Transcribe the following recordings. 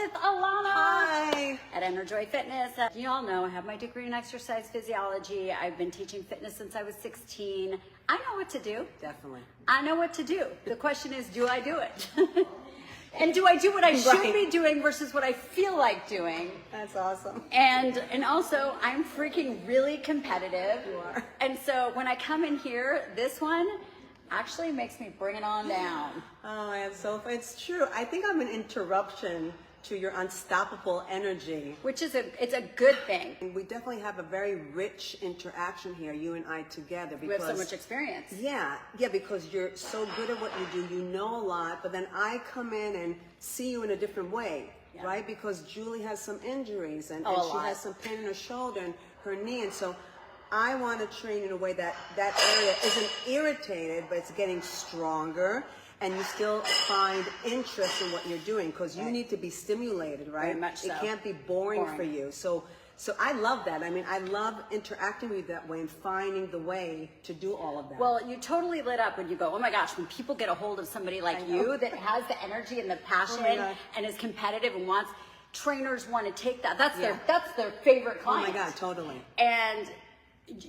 with Ilana. Hi. At Enerjoy Fitness. You all know I have my degree in exercise physiology. I've been teaching fitness since I was 16. I know what to do. Definitely. I know what to do. The question is, do I do it? And do I do what I should be doing versus what I feel like doing? That's awesome. And also, I'm freaking really competitive. You are. And so when I come in here, this one actually makes me bring it on down. Oh, it's true. I think I'm an interruption to your unstoppable energy. Which is it's a good thing. We definitely have a very rich interaction here, you and I together. Because, We have so much experience. Yeah, because you're so good at what you do. You know a lot, but then I come in and see you in a different way, right? Because Julie has some injuries and she has some pain in her shoulder and her knee, and so I want to train in a way that area isn't irritated, but it's getting stronger, and you still find interest in what you're doing, because you need to be stimulated, right? Very much so. It can't be boring for you. So I love that. I mean, I love interacting with you that way and finding the way to do all of that. Well, you totally lit up when you go, oh my gosh, when people get a hold of somebody like you that has the energy and the passion and is competitive and wants, trainers want to take that. That's their favorite client. Oh my God, totally. And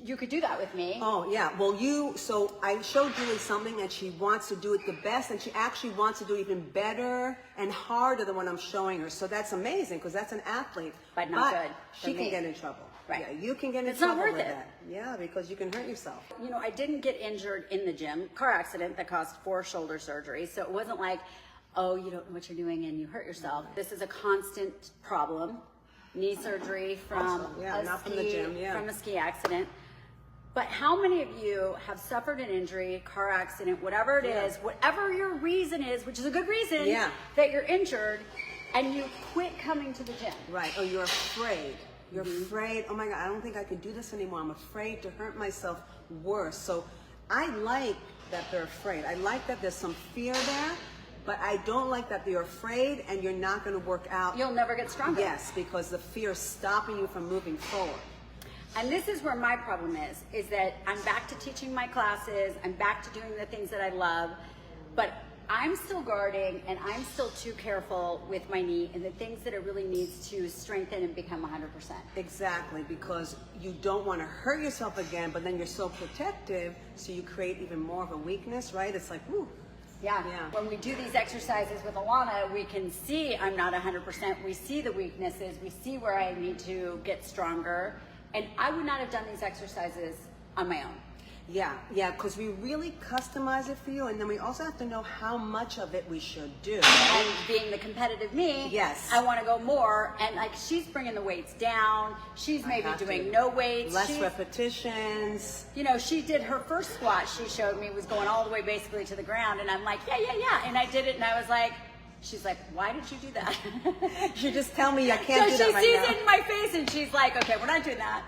you could do that with me. Oh yeah, well so I showed Julie something and she wants to do it the best, and she actually wants to do it even better and harder than what I'm showing her. So that's amazing, because that's an athlete. But not good. She can get in trouble. Right. Yeah, you can get in It's trouble not worth with it. that. Yeah, because you can hurt yourself. You know, I didn't get injured in the gym. Car accident that caused 4 shoulder surgeries. So it wasn't like, oh, you don't know what you're doing and you hurt yourself. This is a constant problem. Knee surgery from from a ski accident. But how many of you have suffered an injury, car accident, whatever it is, whatever your reason is, which is a good reason that you're injured, and you quit coming to the gym? Right. Oh, you're afraid. You're afraid. Oh my God, I don't think I can do this anymore. I'm afraid to hurt myself worse. So I like that they're afraid. I like that there's some fear there, but I don't like that they're afraid and you're not going to work out. You'll never get stronger. Yes, because the fear is stopping you from moving forward. And this is where my problem is that I'm back to teaching my classes, I'm back to doing the things that I love, but I'm still guarding and I'm still too careful with my knee and the things that it really needs to strengthen and become 100%. Exactly, because you don't want to hurt yourself again, but then you're so protective, so you create even more of a weakness, right? It's like, whoo. Yeah. When we do these exercises with Ilana, we can see I'm not 100%. We see the weaknesses. We see where I need to get stronger. And I would not have done these exercises on my own. Yeah, because we really customize it for you, and then we also have to know how much of it we should do. And being the competitive me, I want to go more. And like, she's bringing the weights down. She's maybe doing no weights. Less repetitions. You know, she did her first squat, she showed me, was going all the way basically to the ground. And I'm like, yeah. And I did it, and I was like, she's like, why did you do that? You just tell me I can't do that right now. So she sees it in my face and she's like, okay, we're not doing that.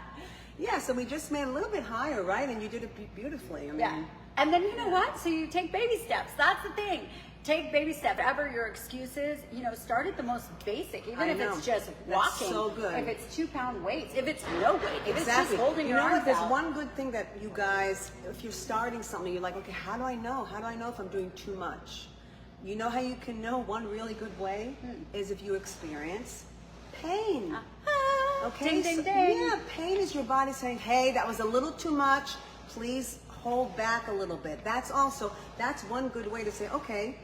Yeah, so we just made it a little bit higher, right? And you did it beautifully. I mean, And then you know what? So you take baby steps. That's the thing. Take baby steps. Whatever your excuses, you know, start at the most basic. Even if it's just walking. That's so good. If it's 2-pound weights. If it's no weight. If it's just holding your arms out. There's one good thing that you guys, if you're starting something, you're like, okay, how do I know? How do I know if I'm doing too much? You know how you can know? One really good way is if you experience pain. Okay? Ding, ding, ding. Yeah, pain is your body saying, hey, that was a little too much. Please hold back a little bit. That's one good way to say, okay,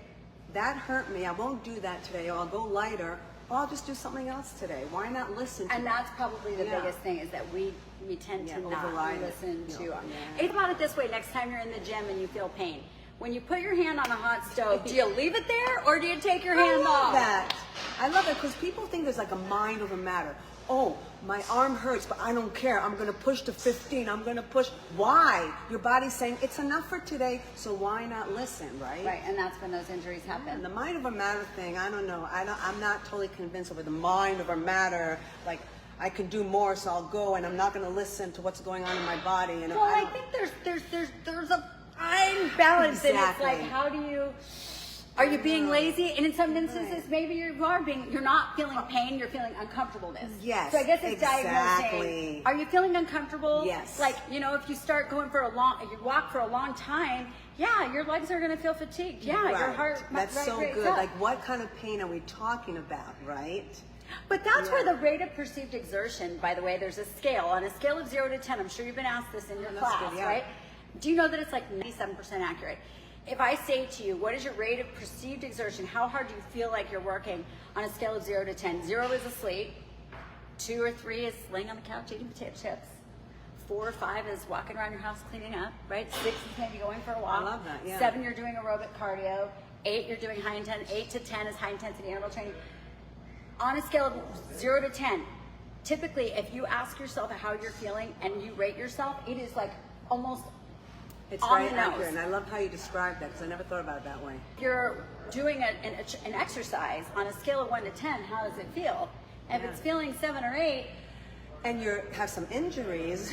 that hurt me. I won't do that today, or I'll go lighter, or I'll just do something else today. Why not listen to And that's probably the biggest thing, is that we tend to not listen to. Think about it this way: next time you're in the gym and you feel pain, when you put your hand on a hot stove, do you leave it there or do you take your hand off? I love that, because people think there's like a mind over matter. Oh, my arm hurts, but I don't care. I'm going to push to 15. I'm going to push. Why? Your body's saying it's enough for today, so why not listen, right? Right, and that's when those injuries happen. And the mind over matter thing, I don't know. I'm not totally convinced over the mind over matter. Like, I can do more, so I'll go, and I'm not going to listen to what's going on in my body. And well, I think there's a fine balance, and it's like, how do you Are you being lazy? And in some instances, maybe you're not feeling pain, you're feeling uncomfortableness. Yes, So I guess it's exactly. diagnosing, are you feeling uncomfortable? Yes. Like, you know, if you start going for you walk for a long time, yeah, your legs are going to feel fatigued. Yeah, Right. your heart That's so rate's good. up. Like, what kind of pain are we talking about, right? But that's where the rate of perceived exertion, by the way, there's a scale. On a scale of 0 to 10, I'm sure you've been asked this in your That's class, good, yeah. right? Do you know that it's like 97% accurate? If I say to you, what is your rate of perceived exertion? How hard do you feel like you're working on a scale of 0 to 10? 0 is asleep. 2 or 3 is laying on the couch eating potato chips. 4 or 5 is walking around your house cleaning up, right? 6 is maybe going for a walk. I love that, yeah. 7, you're doing aerobic cardio. 8, you're doing high intensity. 8 to 10 is high intensity interval training. On a scale of 0 to 10, typically if you ask yourself how you're feeling and you rate yourself, it is like almost It's on very the nose. accurate, and I love how you described that because I never thought about it that way. If you're doing an exercise on a scale of 1 to 10, how does it feel? If it's feeling 7 or 8, And you have some injuries,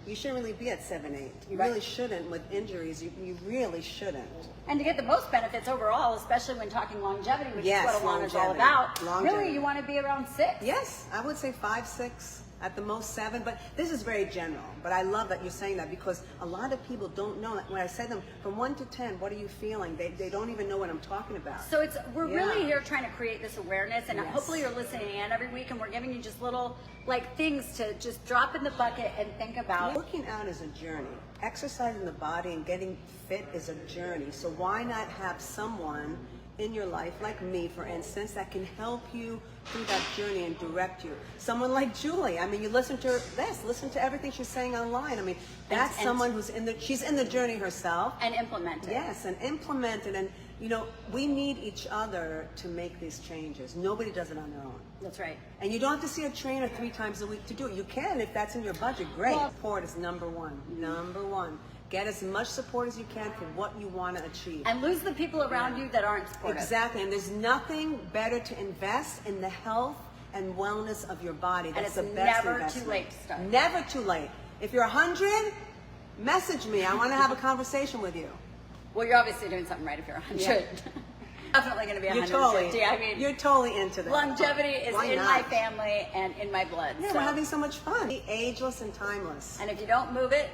you shouldn't really be at 7, 8. You Right. really shouldn't with injuries. You really shouldn't. and to get the most benefits overall, especially when talking longevity, which Yes, is what Ilana's all longevity. about, Longevity. really you want to be around 6. Yes, I would say 5, 6, at the most 7. But this is very general. But I love that you're saying that because a lot of people don't know. When I say them from 1 to 10, what are you feeling? They don't even know what I'm talking about. So we're really Yeah. here trying to create this awareness, and Yes. hopefully you're listening in every week, and we're giving you just little like things to just drop in the bucket and think about. Working out is a journey. Exercising the body and getting fit is a journey. So why not have someone in your life, like me, for instance, that can help you through that journey and direct you? Someone like Julie. I mean, you listen to listen to everything she's saying online. I mean, that's And- someone she's in the journey herself. And implement it. Yes, and implement it. And, you know, we need each other to make these changes. Nobody does it on their own. That's right. And you don't have to see a trainer 3 times a week to do it. You can if that's in your budget. Great. Well- Support is number one. Number one. Get as much support as you can for what you want to achieve. And lose the people around you that aren't supportive. Exactly. And there's nothing better to invest in the health and wellness of your body. That's it's the best never investment. too late to start. Never too late. If you're 100, message me. I want to have a conversation with you. Well, you're obviously doing something right if you're 100. Definitely going to be You're 150. totally, I mean, you're totally into that. longevity is Why in not? my family and in my blood. Yeah, so- we're having so much fun. Be ageless and timeless. and if you don't move it,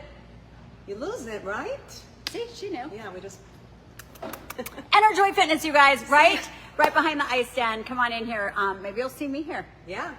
You lose it, right? see, she knew. Yeah, we just. Enerjoy Fitness, you guys, right? Right behind the ice stand. Come on in here. Maybe you'll see me here. Yeah.